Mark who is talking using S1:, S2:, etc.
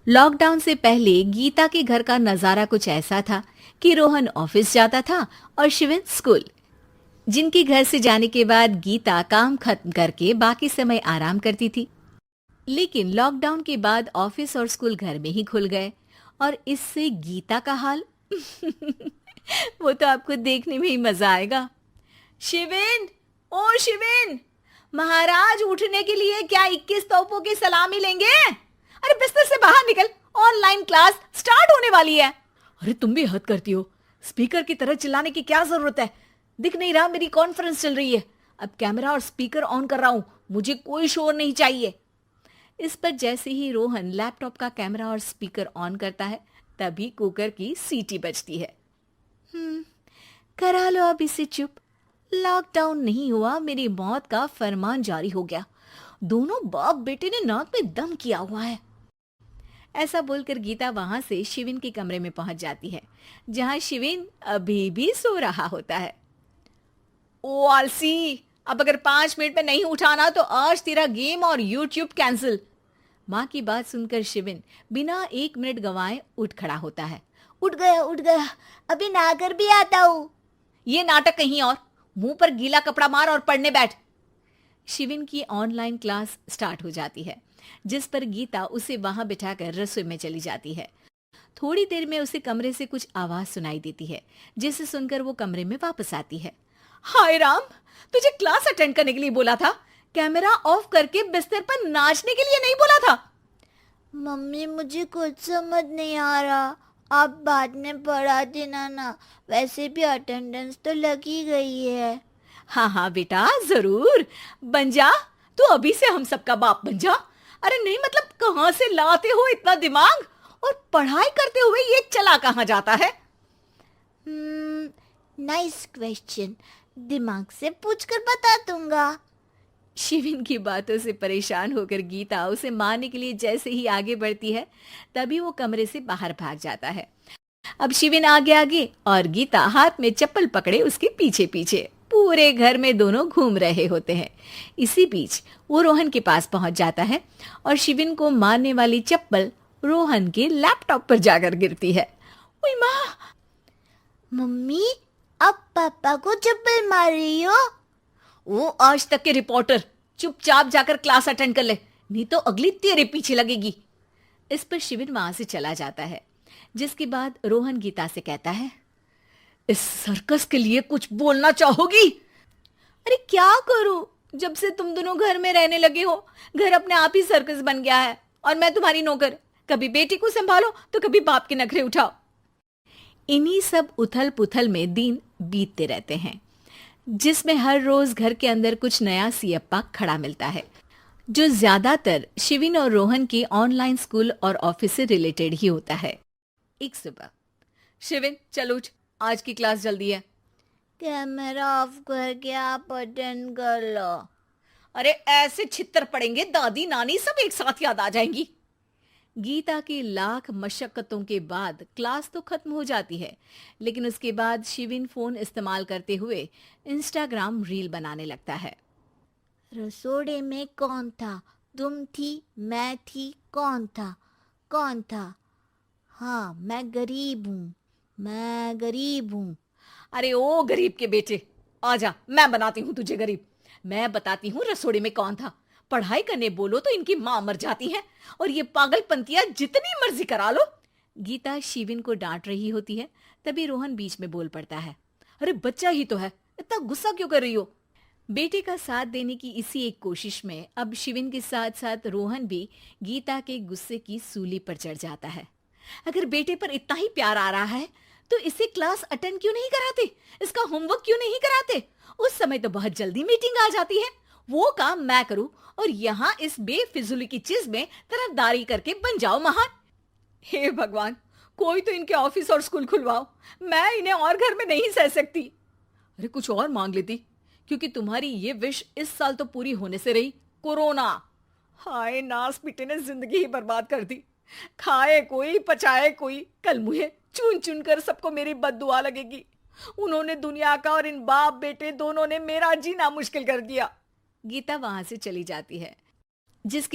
S1: Lockdown से पहले गीता के घर का नजारा कुछ ऐसा था कि रोहन ऑफिस जाता था और शिविन स्कूल। जिनके घर से जाने के बाद गीता काम खत्म करके बाकी समय आराम करती थी। लेकिन लॉकडाउन के बाद ऑफिस और स्कूल घर में ही खुल गए और इससे गीता का हाल वो तो आपको देखने में ही मजा आएगा। शिविन, ओ शिविन, महाराज उठने के लिए क्या 21 तोपों की सलामी लेंगे? अरे बिस्तर से बाहर निकल, ऑनलाइन क्लास स्टार्ट होने वाली है। अरे तुम भी हद करती हो, स्पीकर की तरह चिल्लाने की क्या जरूरत है? दिख नहीं रहा मेरी कॉन्फ्रेंस चल रही है। अब कैमरा और स्पीकर ऑन कर रहा हूं, मुझे कोई शोर नहीं चाहिए। इस पर जैसे ही रोहन लैपटॉप का कैमरा और स्पीकर ऑन करता है तभी कुकर की सीटी बजती है। करा लो अब इसे चुप। लॉकडाउन नहीं हुआ, मेरी मौत का फरमान जारी हो गया। दोनों बाप बेटे ने नाक में दम किया हुआ है। ऐसा बोलकर गीता वहां से शिविन के कमरे में पहुंच जाती है, जहां शिविन अभी भी सो रहा होता है। ओ आलसी, अब अगर 5 मिनट में नहीं उठाना तो आज तेरा गेम और यूट्यूब कैंसिल। माँ की बात सुनकर शिविन बिना 1 मिनट गंवाए उठ खड़ा होता है। उठ गया, अभी नहाकर भी आता हूँ। ये नाटक कहीं और, मुंह पर गीला कपड़ा मार और पढ़ने बैठ। शिविन की ऑनलाइन क्लास स्टार्ट हो जाती है, जिस पर गीता उसे वहां बिठाकर रसोई में चली जाती है। थोड़ी देर में उसे कमरे से कुछ आवाज सुनाई देती है, जिसे सुनकर वो कमरे में वापस आती है। हाय राम, तुझे क्लास अटेंड करने के लिए बोला था, कैमरा ऑफ करके बिस्तर पर नाचने के लिए नहीं बोला था।
S2: मम्मी मुझे कुछ समझ नहीं आ रहा, आप बाद में पढ़ा देना ना, वैसे भी अटेंडेंस तो लगी गई है।
S1: हाँ हाँ बेटा, जरूर बन जा। तू अभी से हम सबका बाप बन जा। अरे नहीं मतलब कहाँ से लाते हो इतना दिमाग, और पढ़ाई करते हुए ये चला कहाँ जाता है?
S2: नाइस क्वेश्चन, दिमाग से पूछकर बता दूंगा।
S1: शिविन की बातों से परेशान होकर गीता उसे मारने के लिए जैसे ही आगे बढ़ती है तभी वो कमरे से बाहर भाग जाता है। अब शिविन आगे आगे और गीता हाथ में चप्पल पकड़े उसके पीछे पीछे पूरे घर में दोनों घूम रहे होते हैं। इसी बीच वो रोहन के पास पहुंच जाता है और शिविन को मारने वाली चप्पल रोहन के लैपटॉप पर जाकर गिरती है। ओए माँ!
S2: मम्मी, आप पापा को चप्पल मार रही हो?
S1: वो आज तक के रिपोर्टर, चुपचाप जाकर क्लास अटेंड कर ले, नहीं तो अगली तेरे पीछे लगेगी। इस पर शिविन वहां से चला जाता है, जिसके बाद रोहन गीता से कहता है, इस सर्कस के लिए कुछ बोलना चाहोगी? अरे क्या करूं, जब से तुम दोनों घर में रहने लगे हो, घर अपने आप ही सर्कस बन गया है और मैं तुम्हारी नौकर। कभी बेटी को संभालो तो कभी बाप के नखरे उठाओ। इन्हीं सब उथल पुथल में दिन बीतते रहते हैं, जिसमें हर रोज घर के अंदर कुछ नया सियप्पा खड़ा मिलता है, जो ज्यादातर शिविन और रोहन के ऑनलाइन स्कूल और ऑफिस से रिलेटेड ही होता है। एक सुबह, शिविन चल उठ, आज की क्लास जल्दी है।
S2: कैमरा ऑफ करके आप अटेंड कर लो।
S1: अरे ऐसे छित्तर पड़ेंगे, दादी नानी सब एक साथ याद आ जाएंगी। गीता की लाख मशक्कतों के बाद क्लास तो खत्म हो जाती है, लेकिन उसके बाद शिविन फोन इस्तेमाल करते हुए इंस्टाग्राम रील बनाने लगता है।
S2: रसोड़े में कौन था? तुम थी, मैं थी, कौन था? कौन था? हाँ, मैं गरीब हूँ।
S1: अरे ओ गरीब के बेटे, आजा, मैं बनाती हूँ तुझे गरीब। मैं बताती हूँ रसोड़े में कौन था। पढ़ाई करने बोलो तो इनकी माँ मर जाती है, और ये पागलपंतियां जितनी मर्जी करा लो। गीता शिविन को डांट रही होती है, तभी रोहन बीच में बोल पड़ता है। अरे बच्चा ही तो है, इतना गुस्सा क्यों कर रही हो? बेटे का साथ देने की इसी एक कोशिश में अब शिविन के साथ साथ रोहन भी गीता के गुस्से की सूली पर चढ़ जाता है। अगर बेटे पर इतना ही प्यार आ रहा है तो इसे क्लास अटेंड क्यों नहीं कराते, इसका होमवर्क क्यों नहीं कराते? उस समय तो बहुत जल्दी मीटिंग आ जाती है, वो काम मैं करूं और यहाँ इस बेफिजुली की चीज में तरफदारी करके बन जाओ महान। हे भगवान, कोई तो इनके ऑफिस और स्कूल खुलवाओ, मैं इन्हें और घर में नहीं सह सकती। अरे कुछ और मांग लेती, क्योंकि तुम्हारी ये विश इस साल तो पूरी होने से रही, कोरोना। हाय नास पिटे ने जिंदगी ही बर्बाद कर दी। खाए कोई पचाए कोई, कल मुझे चुन चुन कर सबको मेरी बद्दुआ लगेगी। उन्होंने दुनिया का और इन बाप बेटे दोनों ने मेरा जीना मुश्किल कर दिया। गीता वहां से चली जाती है, जिसके